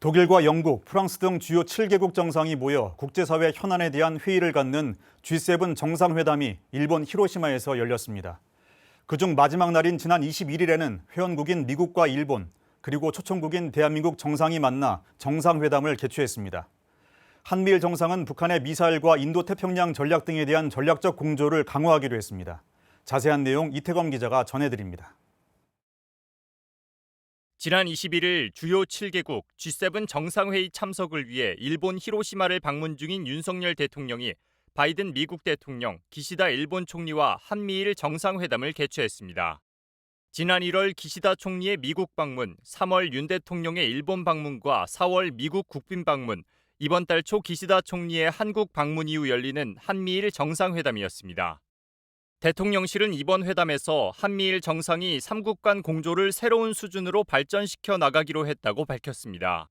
독일과 영국, 프랑스 등 주요 7개국 정상이 모여 국제사회 현안에 대한 회의를 갖는 G7 정상회담이 일본 히로시마에서 열렸습니다. 그중 마지막 날인 지난 21일에는 회원국인 미국과 일본, 그리고 초청국인 대한민국 정상이 만나 정상회담을 개최했습니다. 한미일 정상은 북한의 미사일과 인도태평양 전략 등에 대한 전략적 공조를 강화하기로 했습니다. 자세한 내용 이태검 기자가 전해드립니다. 지난 21일 주요 7개국 G7 정상회의 참석을 위해 일본 히로시마를 방문 중인 윤석열 대통령이 바이든 미국 대통령, 기시다 일본 총리와 한미일 정상회담을 개최했습니다. 지난 1월 기시다 총리의 미국 방문, 3월 윤 대통령의 일본 방문과 4월 미국 국빈 방문, 이번 달 초 기시다 총리의 한국 방문 이후 열리는 한미일 정상회담이었습니다. 대통령실은 이번 회담에서 한미일 정상이 3국 간 공조를 새로운 수준으로 발전시켜 나가기로 했다고 밝혔습니다.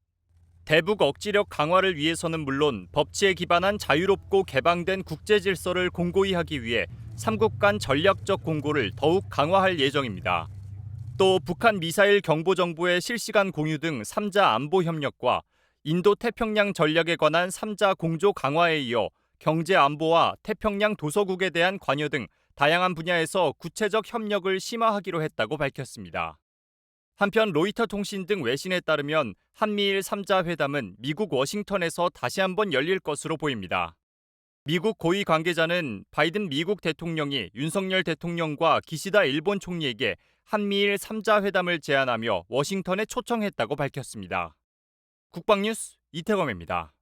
대북 억지력 강화를 위해서는 물론 법치에 기반한 자유롭고 개방된 국제 질서를 공고히 하기 위해 3국 간 전략적 공고를 더욱 강화할 예정입니다. 또 북한 미사일 경보 정보의 실시간 공유 등 3자 안보 협력과 인도 태평양 전략에 관한 3자 공조 강화에 이어 경제 안보와 태평양 도서국에 대한 관여 등 다양한 분야에서 구체적 협력을 심화하기로 했다고 밝혔습니다. 한편 로이터 통신 등 외신에 따르면 한미일 3자 회담은 미국 워싱턴에서 다시 한번 열릴 것으로 보입니다. 미국 고위 관계자는 바이든 미국 대통령이 윤석열 대통령과 기시다 일본 총리에게 한미일 3자 회담을 제안하며 워싱턴에 초청했다고 밝혔습니다. 국방뉴스 이태검입니다.